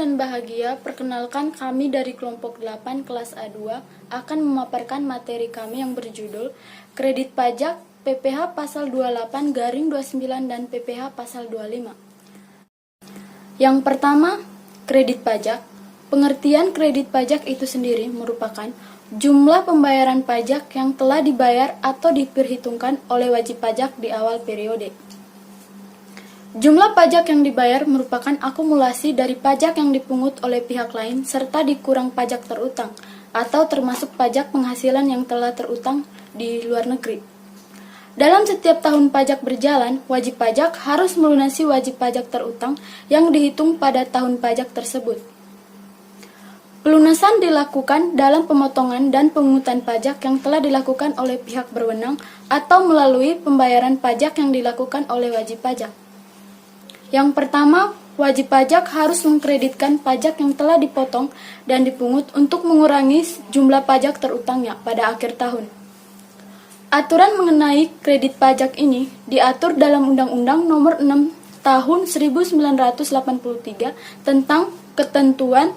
dan bahagia, perkenalkan kami dari kelompok 8 kelas A2 akan memaparkan materi kami yang berjudul Kredit Pajak PPh pasal 28/29 dan PPh pasal 25. Yang pertama, kredit pajak. Pengertian kredit pajak itu sendiri merupakan jumlah pembayaran pajak yang telah dibayar atau diperhitungkan oleh wajib pajak di awal periode. Jumlah pajak yang dibayar merupakan akumulasi dari pajak yang dipungut oleh pihak lain serta dikurang pajak terutang atau termasuk pajak penghasilan yang telah terutang di luar negeri. Dalam setiap tahun pajak berjalan, wajib pajak harus melunasi wajib pajak terutang yang dihitung pada tahun pajak tersebut. Pelunasan dilakukan dalam pemotongan dan pemungutan pajak yang telah dilakukan oleh pihak berwenang atau melalui pembayaran pajak yang dilakukan oleh wajib pajak. Yang pertama, wajib pajak harus mengkreditkan pajak yang telah dipotong dan dipungut untuk mengurangi jumlah pajak terutangnya pada akhir tahun. Aturan mengenai kredit pajak ini diatur dalam Undang-Undang Nomor 6 Tahun 1983 tentang Ketentuan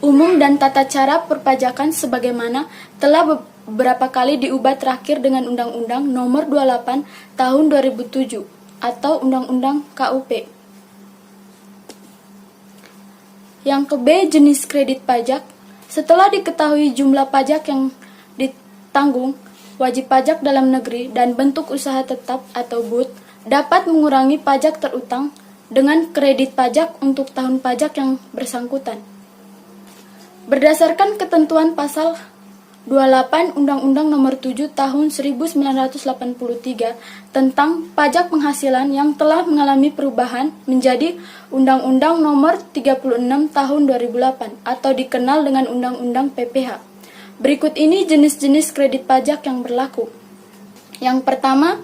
Umum dan Tata Cara Perpajakan sebagaimana telah beberapa kali diubah terakhir dengan Undang-Undang Nomor 28 Tahun 2007 atau Undang-Undang KUP. Yang ke-B, jenis kredit pajak. Setelah diketahui jumlah pajak yang ditanggung wajib pajak dalam negeri dan bentuk usaha tetap atau BUT dapat mengurangi pajak terutang dengan kredit pajak untuk tahun pajak yang bersangkutan. Berdasarkan ketentuan pasal 28 Undang-Undang Nomor 7 Tahun 1983 tentang pajak penghasilan yang telah mengalami perubahan menjadi Undang-Undang Nomor 36 Tahun 2008 atau dikenal dengan Undang-Undang PPh. Berikut ini jenis-jenis kredit pajak yang berlaku. Yang pertama,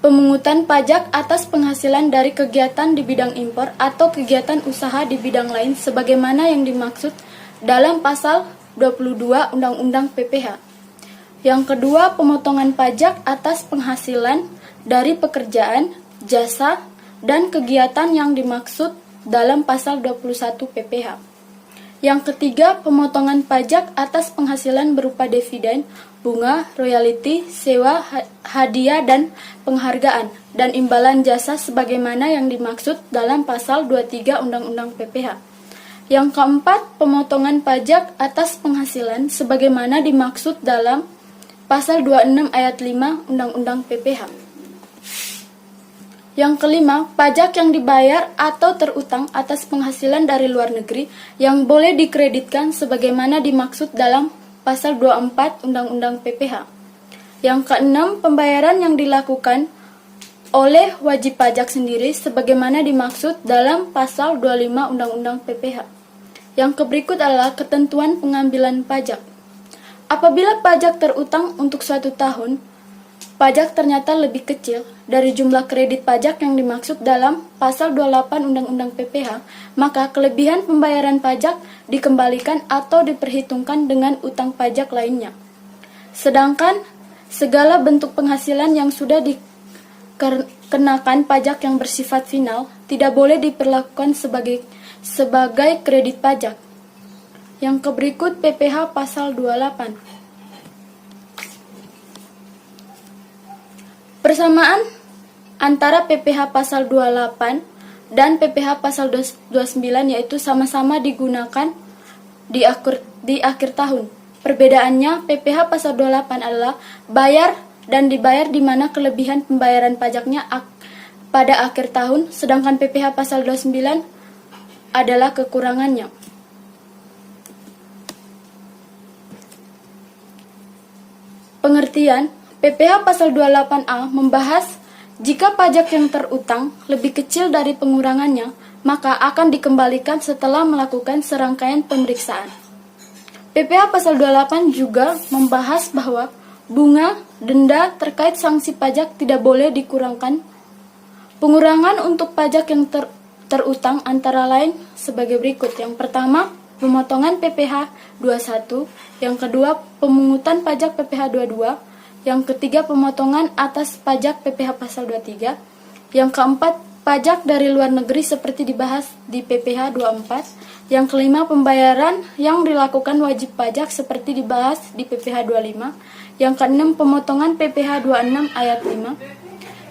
pemungutan pajak atas penghasilan dari kegiatan di bidang impor atau kegiatan usaha di bidang lain sebagaimana yang dimaksud dalam pasal 22 Undang-Undang PPh. Yang kedua, pemotongan pajak atas penghasilan dari pekerjaan, jasa, dan kegiatan yang dimaksud dalam pasal 21 PPh. Yang ketiga, pemotongan pajak atas penghasilan berupa dividen, bunga, royalti, sewa, hadiah, dan penghargaan, dan imbalan jasa sebagaimana yang dimaksud dalam pasal 23 Undang-Undang PPh. Yang keempat, pemotongan pajak atas penghasilan sebagaimana dimaksud dalam pasal 26 ayat 5 Undang-Undang PPh. Yang kelima, pajak yang dibayar atau terutang atas penghasilan dari luar negeri yang boleh dikreditkan sebagaimana dimaksud dalam pasal 24 Undang-Undang PPh. Yang keenam, pembayaran yang dilakukan oleh wajib pajak sendiri sebagaimana dimaksud dalam pasal 25 Undang-Undang PPh. Yang keberikut adalah ketentuan pengambilan pajak. Apabila pajak terutang untuk suatu tahun, pajak ternyata lebih kecil dari jumlah kredit pajak yang dimaksud dalam pasal 28 Undang-Undang PPh, maka kelebihan pembayaran pajak dikembalikan atau diperhitungkan dengan utang pajak lainnya. Sedangkan segala bentuk penghasilan yang sudah dikenakan pajak yang bersifat final tidak boleh diperlakukan sebagai kredit pajak. Yang keberikut PPh pasal 28. Persamaan antara PPh pasal 28 dan PPh pasal 29 yaitu sama-sama digunakan di akhir tahun. Perbedaannya, PPh pasal 28 adalah bayar dan dibayar di mana kelebihan pembayaran pajaknya pada akhir tahun, sedangkan PPh pasal 29 adalah kekurangannya. Pengertian, PPh pasal 28A membahas jika pajak yang terutang lebih kecil dari pengurangannya, maka akan dikembalikan setelah melakukan serangkaian pemeriksaan. PPh pasal 28 juga membahas bahwa bunga, denda terkait sanksi pajak tidak boleh dikurangkan. Pengurangan untuk pajak yang terutang antara lain sebagai berikut. Yang pertama, pemotongan PPh 21, yang kedua, pemungutan pajak PPh 22, yang ketiga, pemotongan atas pajak PPh pasal 23, yang keempat, pajak dari luar negeri seperti dibahas di PPh 24. Yang kelima, pembayaran yang dilakukan wajib pajak seperti dibahas di PPh 25. Yang keenam, pemotongan PPh 26 ayat 5.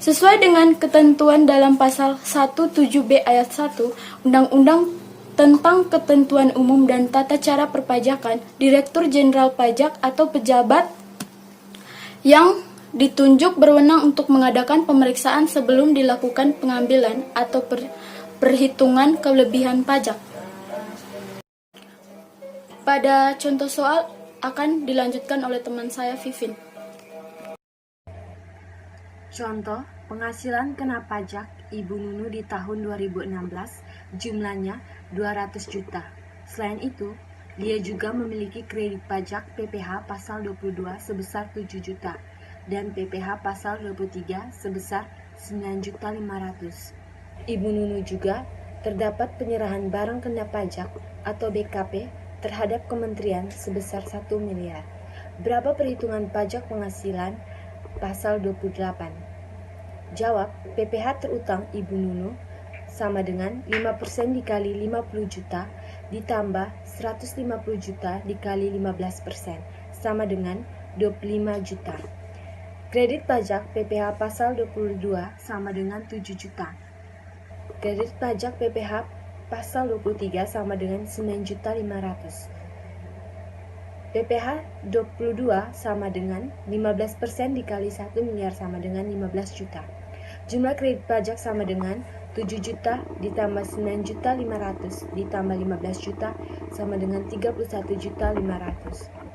Sesuai dengan ketentuan dalam pasal 17B ayat 1 Undang-Undang tentang Ketentuan Umum dan Tata Cara Perpajakan, Direktur Jenderal Pajak atau pejabat yang ditunjuk berwenang untuk mengadakan pemeriksaan sebelum dilakukan pengambilan atau perhitungan kelebihan pajak. Pada contoh soal akan dilanjutkan oleh teman saya Vivin. Contoh, penghasilan kena pajak Ibu Nunu di tahun 2016 jumlahnya 200 juta. Selain itu, dia juga memiliki kredit pajak PPh pasal 22 sebesar 7 juta dan PPh pasal 23 sebesar 9.500.000. Ibu Nunu juga terdapat penyerahan barang kena pajak atau BKP terhadap kementerian sebesar 1 miliar. Berapa perhitungan pajak penghasilan pasal 28? Jawab, PPh terutang Ibu Nunu sama dengan 5% dikali 50 juta ditambah 150 juta dikali 15% sama dengan 25 juta. Kredit pajak PPh pasal 22 sama dengan 7 juta. Kredit pajak PPh pasal 23 sama dengan 9.500.000. PPh 22 sama dengan 15% dikali 1 miliar sama dengan 15 juta. Jumlah kredit pajak sama dengan 7 juta ditambah 9.500.000 ditambah 15 juta sama dengan 31.500.000.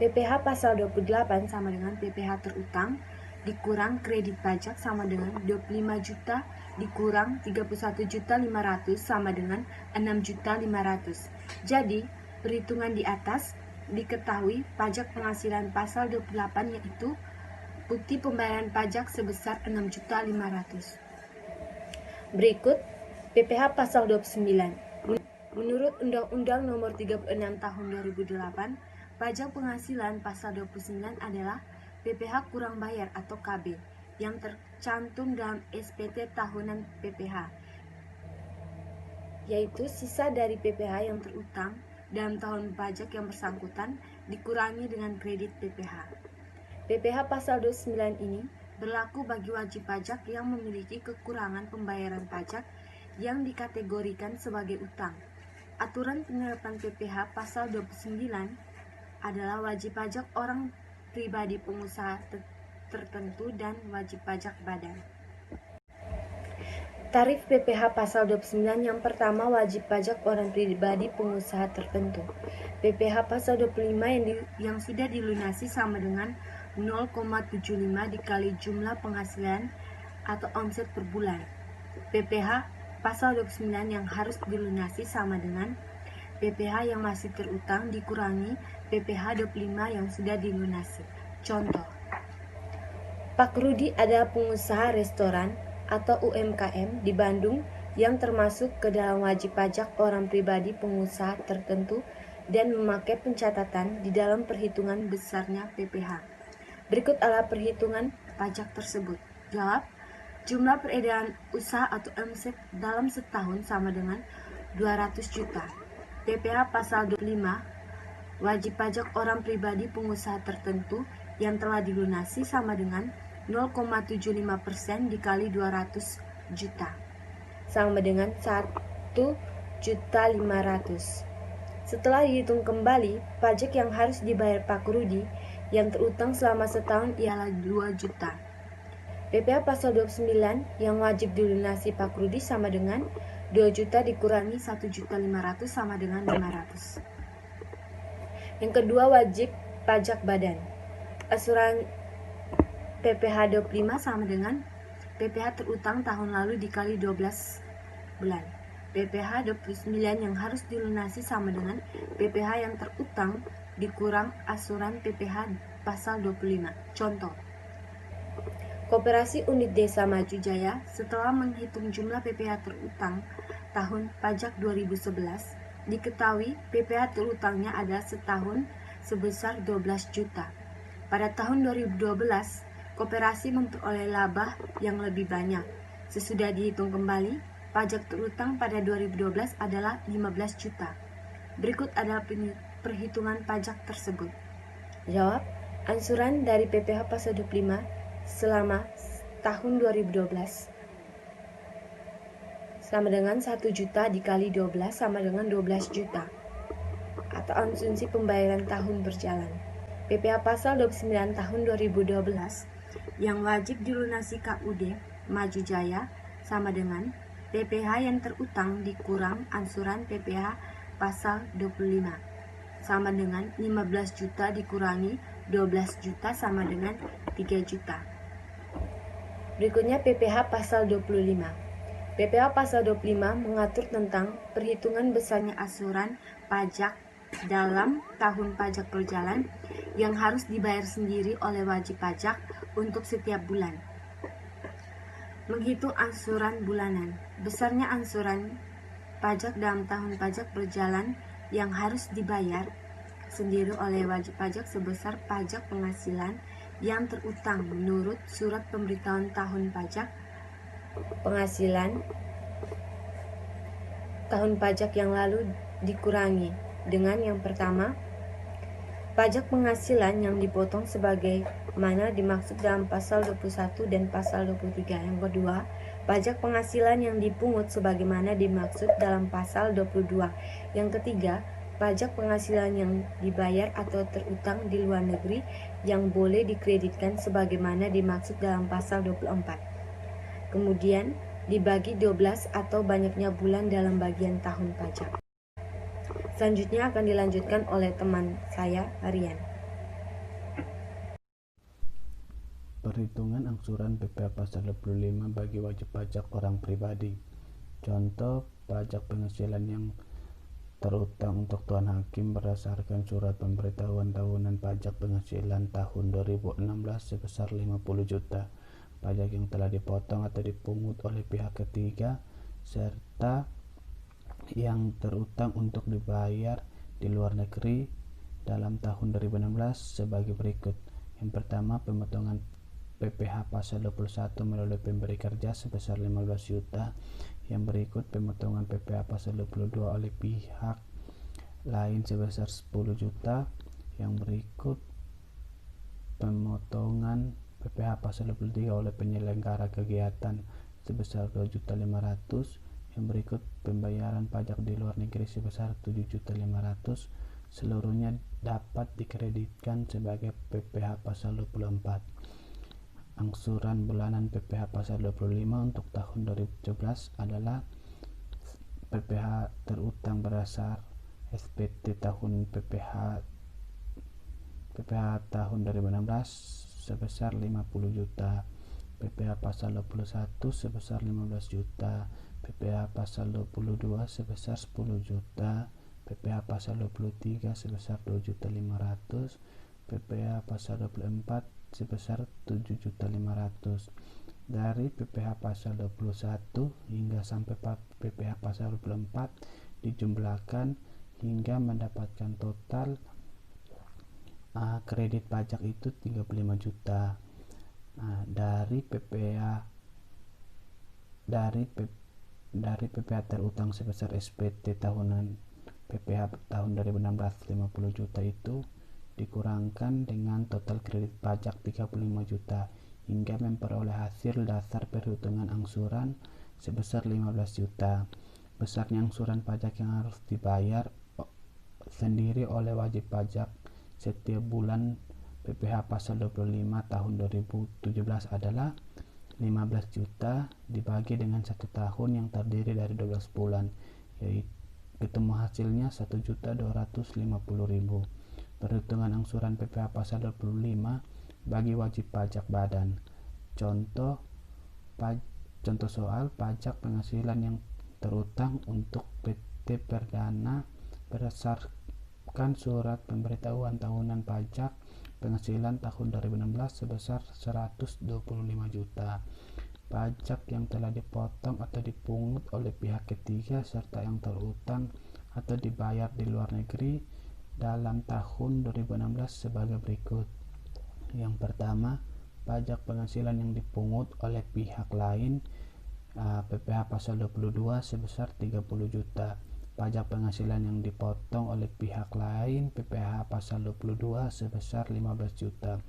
PPh pasal 28 sama dengan PPh terutang dikurang kredit pajak sama dengan 25 juta dikurang 31.500.000 sama dengan 6.500.000. Jadi, perhitungan di atas diketahui pajak penghasilan pasal 28 yaitu bukti pembayaran pajak sebesar 6.500.000. Berikut PPh pasal 29. Menurut Undang-Undang Nomor 36 Tahun 2008, pajak penghasilan pasal 29 adalah PPh kurang bayar atau KB yang tercantum dalam SPT tahunan PPh, yaitu sisa dari PPh yang terutang dalam tahun pajak yang bersangkutan dikurangi dengan kredit PPh. PPh pasal 29 ini berlaku bagi wajib pajak yang memiliki kekurangan pembayaran pajak yang dikategorikan sebagai utang. Aturan penerapan PPh pasal 29 adalah wajib pajak orang pribadi pengusaha tertentu dan wajib pajak badan. Tarif PPh pasal 29 yang pertama wajib pajak orang pribadi pengusaha tertentu. PPh pasal 25 yang sudah dilunasi sama dengan 0,75 dikali jumlah penghasilan atau omset per bulan. PPh pasal 29 yang harus dilunasi sama dengan PPh yang masih terutang dikurangi PPh 25 yang sudah dilunasi. Contoh, Pak Rudi adalah pengusaha restoran atau UMKM di Bandung yang termasuk ke dalam wajib pajak orang pribadi pengusaha tertentu dan memakai pencatatan di dalam perhitungan besarnya PPh. Berikut adalah perhitungan pajak tersebut. Jawab, jumlah peredaran usaha atau omset dalam setahun sama dengan 200 juta. PPh pasal 25, wajib pajak orang pribadi pengusaha tertentu yang telah dilunasi sama dengan 0,75% dikali 200 juta sama dengan 1.500.000. Setelah dihitung kembali, pajak yang harus dibayar Pak Rudi yang terutang selama setahun ialah 2 juta. PPh pasal 29 yang wajib dilunasi Pak Rudi sama dengan 2 juta dikurangi 1.500.000 sama dengan 500. Yang kedua, wajib pajak badan. Asuran PPh 25 sama dengan PPh terutang tahun lalu dikali 12 bulan. PPh 29 yang harus dilunasi sama dengan PPh yang terutang dikurang asuran PPh pasal 25. Contoh, Koperasi Unit Desa Maju Jaya setelah menghitung jumlah PPh terutang tahun pajak 2011, diketahui PPh terutangnya adalah setahun sebesar 12 juta. Pada tahun 2012, koperasi memperoleh laba yang lebih banyak, Sesudah dihitung kembali, pajak terutang pada 2012 adalah 15 juta. Berikut adalah perhitungan pajak tersebut. Jawab, angsuran dari PPh pasal 25 selama tahun 2012 sama dengan 1 juta dikali 12 sama dengan 12 juta atau asumsi pembayaran tahun berjalan. PPh pasal 29 tahun 2012 yang wajib dilunasi KUD Maju Jaya sama dengan PPh yang terutang dikurang angsuran PPh pasal 25 sama dengan 15 juta dikurangi 12 juta sama dengan 3 juta. Berikutnya PPh pasal 25. PPh pasal 25 mengatur tentang perhitungan besarnya angsuran pajak dalam tahun pajak berjalan yang harus dibayar sendiri oleh wajib pajak untuk setiap bulan. Menghitung angsuran bulanan. Besarnya angsuran pajak dalam tahun pajak berjalan yang harus dibayar sendiri oleh wajib pajak sebesar pajak penghasilan yang terutang menurut surat pemberitahuan tahun pajak penghasilan tahun pajak yang lalu dikurangi dengan yang pertama, pajak penghasilan yang dipotong sebagaimana dimaksud dalam pasal 21 dan pasal 23. Yang kedua, pajak penghasilan yang dipungut sebagaimana dimaksud dalam pasal 22. Yang ketiga, pajak penghasilan yang dibayar atau terutang di luar negeri yang boleh dikreditkan sebagaimana dimaksud dalam pasal 24. Kemudian dibagi 12 atau banyaknya bulan dalam bagian tahun pajak. Selanjutnya akan dilanjutkan oleh teman saya, Arian. Perhitungan angsuran PPh pasal 25 bagi wajib pajak orang pribadi. Contoh, pajak penghasilan yang terutang untuk Tuan Hakim berdasarkan surat pemberitahuan tahunan pajak penghasilan tahun 2016 sebesar 50 juta. Pajak yang telah dipotong atau dipungut oleh pihak ketiga serta yang terutang untuk dibayar di luar negeri dalam tahun 2016 sebagai berikut. Yang pertama, pemotongan PPh pasal 21 melalui pemberi kerja sebesar 15 juta. Yang berikut, pemotongan PPh pasal 22 oleh pihak lain sebesar 10 juta. Yang berikut, pemotongan PPh pasal 23 oleh penyelenggara kegiatan sebesar 2.500.000. Yang berikut, pembayaran pajak di luar negeri sebesar 7.500.000. Seluruhnya dapat dikreditkan sebagai PPh pasal 24. Angsuran bulanan PPh pasal 25 untuk tahun 2017 adalah PPh terutang berdasar SPT tahun PPh tahun 2016 sebesar 50 juta, PPh pasal 21 sebesar 15 juta, PPh pasal 22 sebesar 10 juta, PPh pasal 23 sebesar 2.500.000, PPh pasal 24 sebesar 7.500.000. Dari PPh pasal 21 hingga sampai PPh pasal 24 dijumlahkan hingga mendapatkan total kredit pajak itu 35 juta. Dari PPh terutang sebesar SPT tahunan PPh tahun 2016 50 juta itu dikurangkan dengan total kredit pajak 35 juta hingga memperoleh hasil dasar perhitungan angsuran sebesar 15 juta. Besarnya angsuran pajak yang harus dibayar sendiri oleh wajib pajak setiap bulan PPh pasal 25 tahun 2017 adalah 15 juta dibagi dengan 1 tahun yang terdiri dari 12 bulan, yaitu ketemu hasilnya 1.250.000. Perhitungan angsuran PPh pasal 25 bagi wajib pajak badan. Contoh soal pajak penghasilan yang terutang untuk PT Perdana berdasarkan surat pemberitahuan tahunan pajak penghasilan tahun 2016 sebesar 125 juta. Pajak yang telah dipotong atau dipungut oleh pihak ketiga serta yang terutang atau dibayar di luar negeri dalam tahun 2016 sebagai berikut. Yang pertama, pajak penghasilan yang dipungut oleh pihak lain PPh pasal 22 sebesar 30 juta. Pajak penghasilan yang dipotong oleh pihak lain PPh pasal 22 sebesar 15 juta.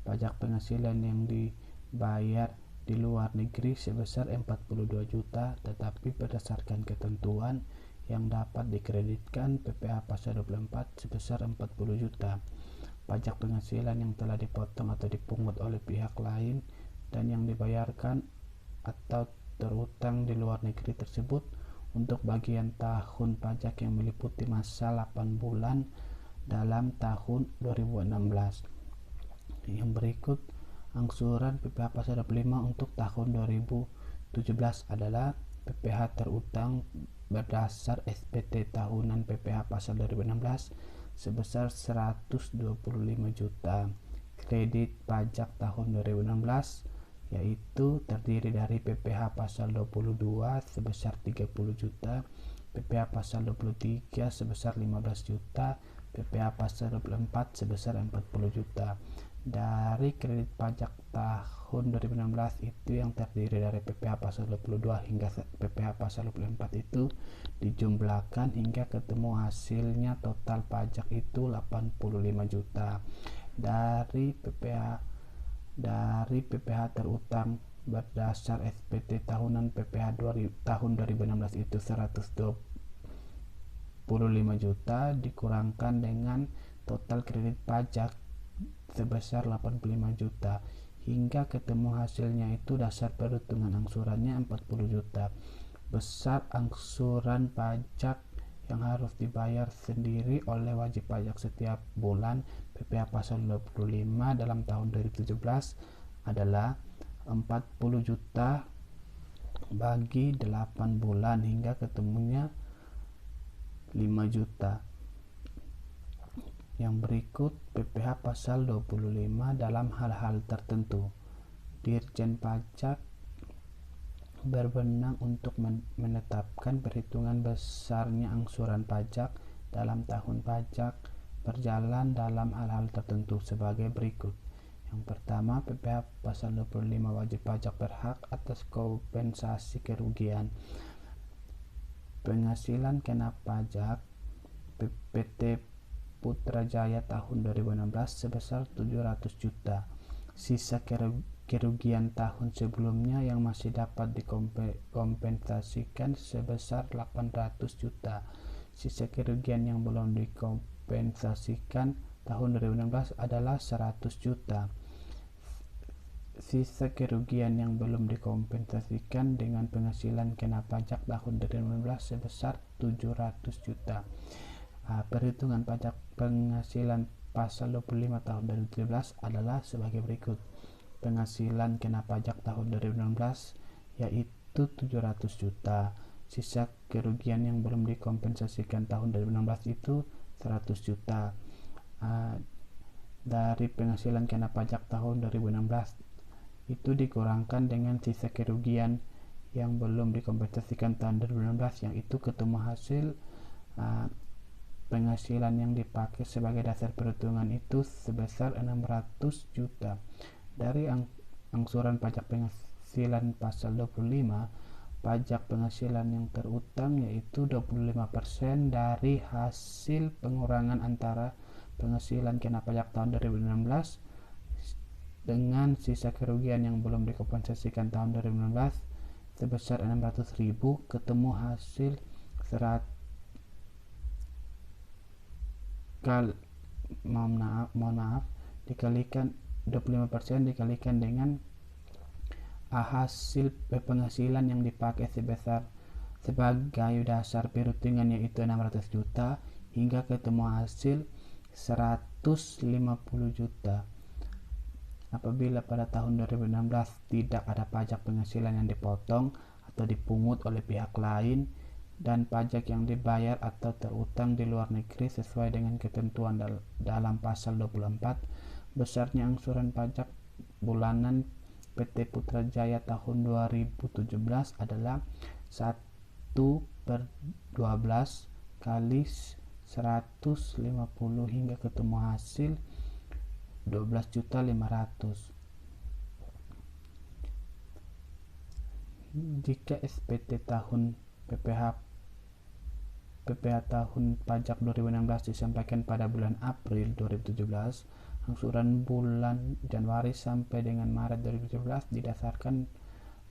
Pajak penghasilan yang dibayar di luar negeri sebesar 42 juta, tetapi berdasarkan ketentuan yang dapat dikreditkan PPh pasal 24 sebesar 40 juta. Pajak penghasilan yang telah dipotong atau dipungut oleh pihak lain dan yang dibayarkan atau terutang di luar negeri tersebut untuk bagian tahun pajak yang meliputi masa 8 bulan dalam tahun 2016. Yang berikut angsuran PPh pasal 25 untuk tahun 2017 adalah PPh terutang berdasar SPT tahunan PPh pasal 2016 sebesar 125 juta. Kredit pajak tahun 2016 yaitu terdiri dari PPh pasal 22 sebesar 30 juta, PPh pasal 23 sebesar 15 juta, PPh pasal 24 sebesar 40 juta. Dari kredit pajak tahun 2016 itu yang terdiri dari PPh pasal 22 hingga PPh pasal 24 itu dijumlahkan hingga ketemu hasilnya total pajak itu 85 juta. Dari PPh terutang berdasar SPT tahunan PPh tahun 2016 itu 125 juta dikurangkan dengan total kredit pajak sebesar 85 juta hingga ketemu hasilnya itu dasar perhitungan angsurannya 40 juta. Besar angsuran pajak yang harus dibayar sendiri oleh wajib pajak setiap bulan PPh pasal 25 dalam tahun 2017 adalah 40 juta bagi 8 bulan hingga ketemunya 5 juta. Yang berikut PPh pasal 25 dalam hal-hal tertentu. Dirjen Pajak berwenang untuk menetapkan perhitungan besarnya angsuran pajak dalam tahun pajak berjalan dalam hal-hal tertentu sebagai berikut. Yang pertama, PPh pasal 25 wajib pajak berhak atas kompensasi kerugian penghasilan kena pajak PT Putrajaya tahun 2016 sebesar 700 juta. Sisa kerugian tahun sebelumnya yang masih dapat dikompensasikan sebesar 800 juta. Sisa kerugian yang belum dikompensasikan tahun 2016 adalah 100 juta. Sisa kerugian yang belum dikompensasikan dengan penghasilan kena pajak tahun 2016 sebesar 700 juta. Perhitungan pajak penghasilan pasal 25 tahun 2017 adalah sebagai berikut. Penghasilan kena pajak tahun 2016 yaitu 700 juta. Sisa kerugian yang belum dikompensasikan tahun 2016 itu 100 juta. Dari penghasilan kena pajak tahun 2016 itu dikurangkan dengan sisa kerugian yang belum dikompensasikan tahun 2016 yang itu ketemu hasil penghasilan yang dipakai sebagai dasar perhitungan itu sebesar 600 juta. Dari angsuran pajak penghasilan pasal 25, pajak penghasilan yang terutang yaitu 25% dari hasil pengurangan antara penghasilan kena pajak tahun 2016 dengan sisa kerugian yang belum dikompensasikan tahun 2016 sebesar 600.000 ketemu hasil dikalikan 25% dikalikan dengan hasil penghasilan yang dipakai sebagai dasar perhitungan yaitu 600 juta hingga ketemu hasil 150 juta. Apabila pada tahun 2016 tidak ada pajak penghasilan yang dipotong atau dipungut oleh pihak lain dan pajak yang dibayar atau terutang di luar negeri sesuai dengan ketentuan dalam pasal 24, besarnya angsuran pajak bulanan PT Putrajaya tahun 2017 adalah 1/12 kali 150 hingga ketemu hasil 12.500.000. Jika SPT tahun PPh tahun pajak 2016 disampaikan pada bulan April 2017, angsuran bulan Januari sampai dengan Maret 2017 didasarkan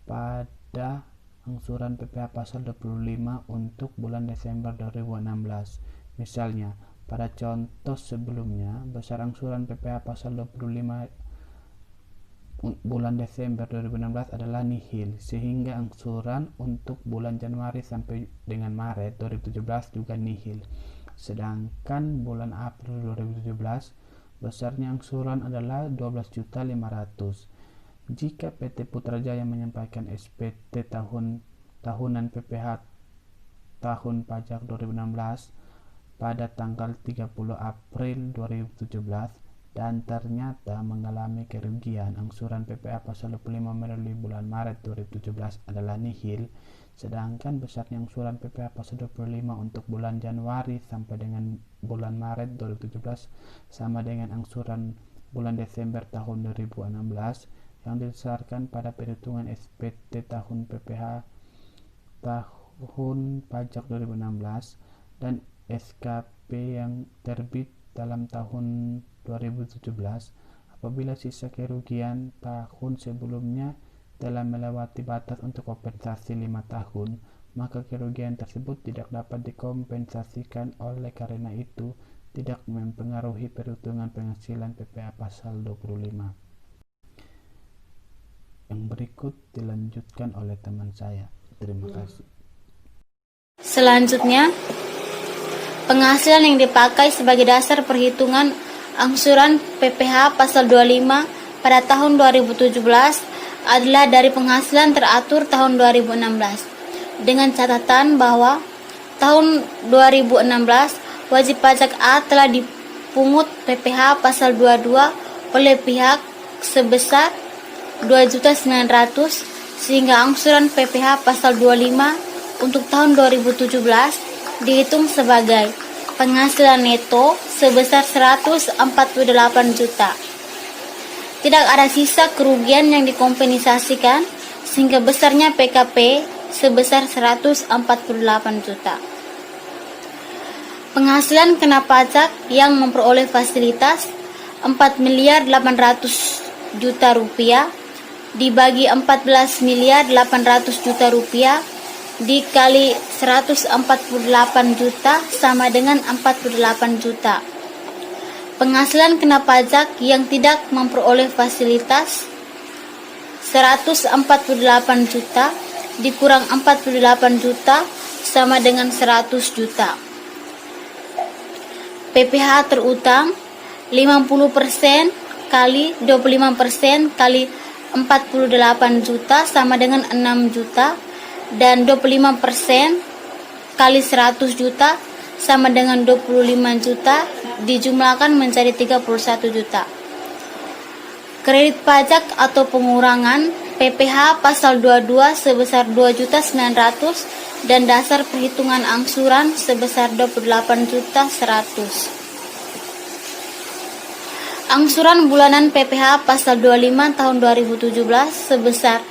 pada angsuran PPh pasal 25 untuk bulan Desember 2016. Misalnya, pada contoh sebelumnya, besar angsuran PPh pasal 25 bulan Desember 2016 adalah nihil, sehingga angsuran untuk bulan Januari sampai dengan Maret 2017 juga nihil. Sedangkan bulan April 2017 besarnya angsuran adalah 12.500.000. Jika PT Putrajaya menyampaikan SPT tahunan PPh tahun pajak 2016 pada tanggal 30 April 2017 dan ternyata mengalami kerugian, angsuran PPh pasal 25 melalui bulan Maret 2017 adalah nihil, sedangkan besarnya angsuran PPh pasal 25 untuk bulan Januari sampai dengan bulan Maret 2017 sama dengan angsuran bulan Desember tahun 2016 yang didasarkan pada perhitungan SPT tahun PPh tahun pajak 2016 dan SKP yang terbit dalam tahun 2017. Apabila sisa kerugian tahun sebelumnya telah melewati batas untuk kompensasi 5 tahun, maka kerugian tersebut tidak dapat dikompensasikan. Oleh karena itu tidak mempengaruhi perhitungan penghasilan PPh pasal 25. Yang berikut dilanjutkan oleh teman saya. Terima kasih. Selanjutnya, penghasilan yang dipakai sebagai dasar perhitungan angsuran PPh pasal 25 pada tahun 2017 adalah dari penghasilan teratur tahun 2016, dengan catatan bahwa tahun 2016 wajib pajak A telah dipungut PPh pasal 22 oleh pihak sebesar 2.900.000, sehingga angsuran PPh pasal 25 untuk tahun 2017 dihitung sebagai penghasilan neto sebesar 148 juta. Tidak ada sisa kerugian yang dikompensasikan, sehingga besarnya PKP sebesar 148 juta. Penghasilan kena pajak yang memperoleh fasilitas 4.800.000.000 rupiah dibagi 14.800.000.000 rupiah dikali 148 juta sama dengan 48 juta. Penghasilan kena pajak yang tidak memperoleh fasilitas 148 juta dikurang 48 juta sama dengan 100 juta. PPh terutang 50% kali 25% kali 48 juta sama dengan 6 juta, dan 25% kali 100 juta sama dengan 25 juta dijumlahkan menjadi 31 juta. Kredit pajak atau pengurangan PPh pasal 22 sebesar 2.900.000 dan dasar perhitungan angsuran sebesar 28.100.000. Angsuran bulanan PPh pasal 25 tahun 2017 sebesar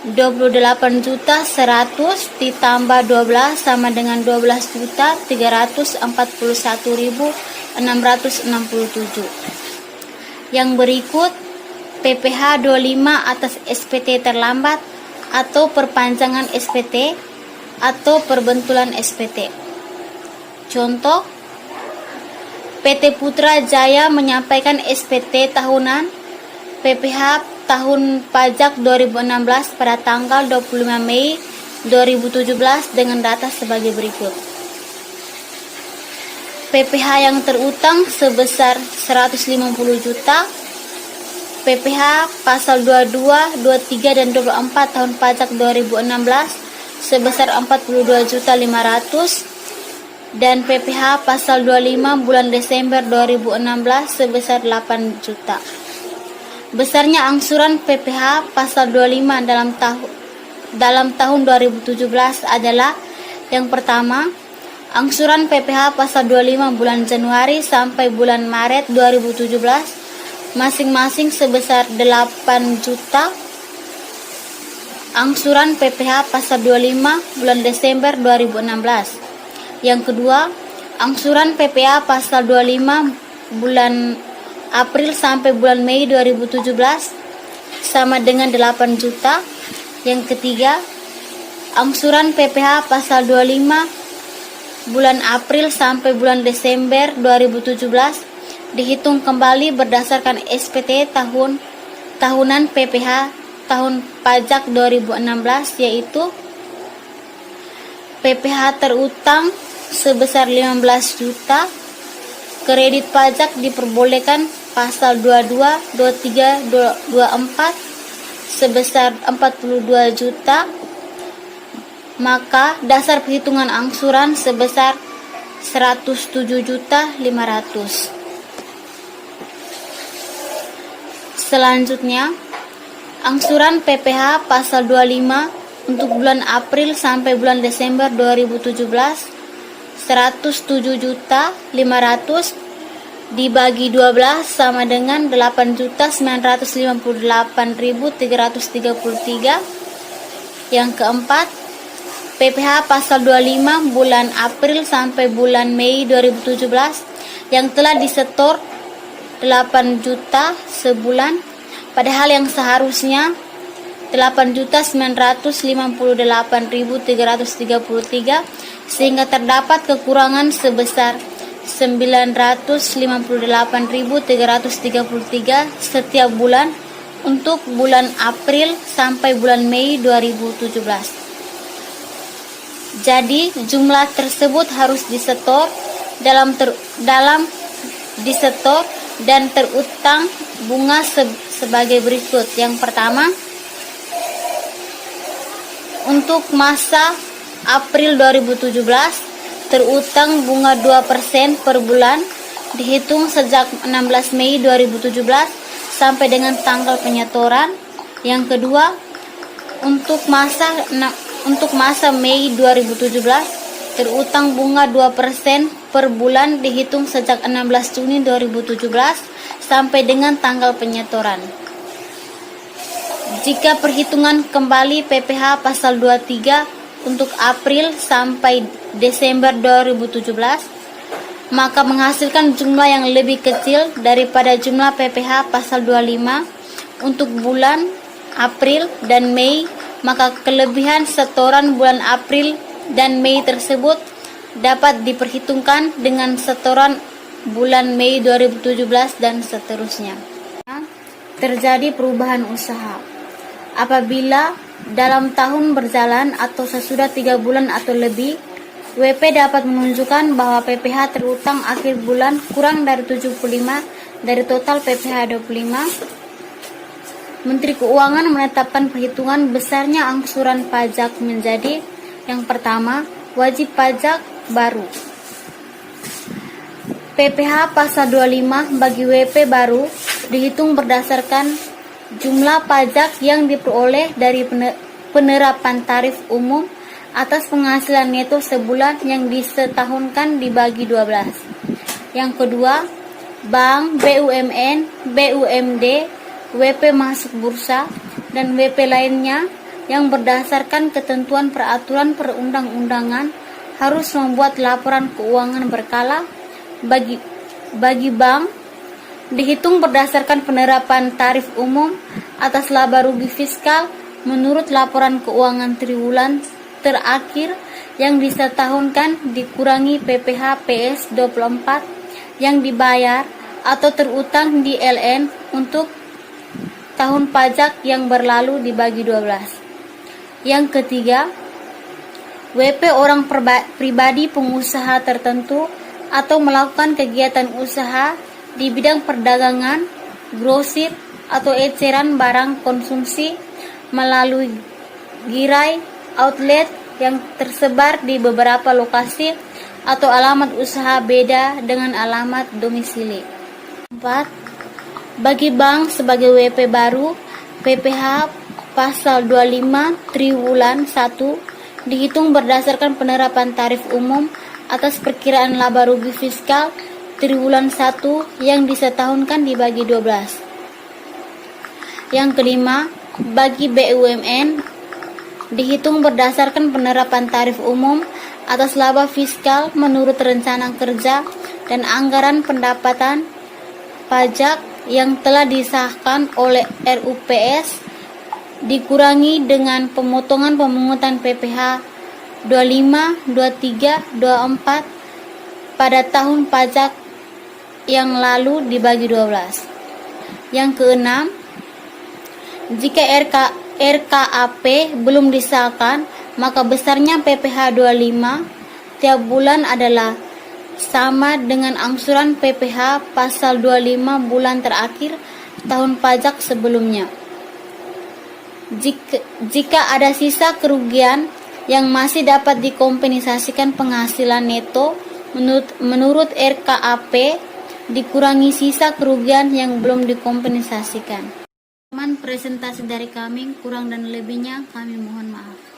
28.100.000 ditambah 12 sama dengan 12.341.667. Yang berikut PPh 25 atas SPT terlambat atau perpanjangan SPT atau perbentulan SPT. Contoh, PT Putrajaya menyampaikan SPT tahunan PPh tahun pajak 2016 pada tanggal 25 Mei 2017 dengan data sebagai berikut. PPh yang terutang sebesar 150 juta, PPh pasal 22, 23 dan 24 tahun pajak 2016 sebesar 42.500.000 dan PPh pasal 25 bulan Desember 2016 sebesar 8 juta. Besarnya angsuran PPh pasal 25 dalam tahun 2017 adalah: yang pertama, angsuran PPh pasal 25 bulan Januari sampai bulan Maret 2017 masing-masing sebesar 8 juta angsuran PPh pasal 25 bulan Desember 2016. Yang kedua, angsuran PPh pasal 25 bulan April sampai bulan Mei 2017 sama dengan 8 juta. Yang ketiga, angsuran PPh pasal 25 bulan April sampai bulan Desember 2017 dihitung kembali berdasarkan SPT tahunan PPh tahun pajak 2016, yaitu PPh terutang sebesar 15 juta, kredit pajak diperbolehkan pasal 22, 23, 24 sebesar 42 juta, maka dasar perhitungan angsuran sebesar 107.500.000. Selanjutnya, angsuran PPh pasal 25 untuk bulan April sampai bulan Desember 2017 107.500.000 dibagi 12 sama dengan 8.958.333. Yang keempat, PPh pasal 25 bulan April sampai bulan Mei 2017 yang telah disetor 8 juta sebulan, padahal yang seharusnya 8.958.333, sehingga terdapat kekurangan sebesar 958.333 setiap bulan untuk bulan April sampai bulan Mei 2017. Jadi jumlah tersebut harus disetor disetor dan terutang bunga sebagai berikut. Yang pertama, untuk masa April 2017 terutang bunga 2% per bulan dihitung sejak 16 Mei 2017 sampai dengan tanggal penyetoran. Yang kedua, untuk masa Mei 2017 terutang bunga 2% per bulan dihitung sejak 16 Juni 2017 sampai dengan tanggal penyetoran. Jika perhitungan kembali PPh pasal 23 untuk April sampai Desember 2017, maka menghasilkan jumlah yang lebih kecil daripada jumlah PPh pasal 25 untuk bulan April dan Mei, maka kelebihan setoran bulan April dan Mei tersebut dapat diperhitungkan dengan setoran bulan Mei 2017 dan seterusnya. Terjadi perubahan usaha apabila dalam tahun berjalan atau sesudah 3 bulan atau lebih, WP dapat menunjukkan bahwa PPh terutang akhir bulan kurang dari 75 dari total PPh 25. Menteri Keuangan menetapkan perhitungan besarnya angsuran pajak menjadi: yang pertama, wajib pajak baru. PPh pasal 25 bagi WP baru dihitung berdasarkan jumlah pajak yang diperoleh dari penerapan tarif umum atas penghasilan neto sebulan yang disetahunkan dibagi 12. Yang kedua, bank, BUMN, BUMD, WP masuk bursa, dan WP lainnya yang berdasarkan ketentuan peraturan perundang-undangan harus membuat laporan keuangan berkala. Bagi bank, dihitung berdasarkan penerapan tarif umum atas laba rugi fiskal menurut laporan keuangan triwulan terakhir yang disetahunkan dikurangi PPh PS 24 yang dibayar atau terutang di LN untuk tahun pajak yang berlalu dibagi 12. Yang ketiga, WP orang pribadi pengusaha tertentu atau melakukan kegiatan usaha di bidang perdagangan, grosir, atau eceran barang konsumsi melalui gerai outlet yang tersebar di beberapa lokasi atau alamat usaha beda dengan alamat domisili. 4. Bagi bank sebagai WP baru, PPh pasal 25 triwulan 1 dihitung berdasarkan penerapan tarif umum atas perkiraan laba rugi fiskal triwulan 1 yang disetahunkan dibagi 12. Yang kelima, bagi BUMN, dihitung berdasarkan penerapan tarif umum atas laba fiskal menurut rencana kerja dan anggaran pendapatan pajak yang telah disahkan oleh RUPS, dikurangi dengan pemotongan pemungutan PPh 25, 23, 24 pada tahun pajak yang lalu dibagi 12. Yang keenam, jika RKAP belum disahkan, maka besarnya PPh 25 tiap bulan adalah sama dengan angsuran PPh pasal 25 bulan terakhir tahun pajak sebelumnya. Jika ada sisa kerugian yang masih dapat dikompensasikan penghasilan neto menurut RKAP, dikurangi sisa kerugian yang belum dikompensasikan. Presentasi dari kami, kurang dan lebihnya kami mohon maaf.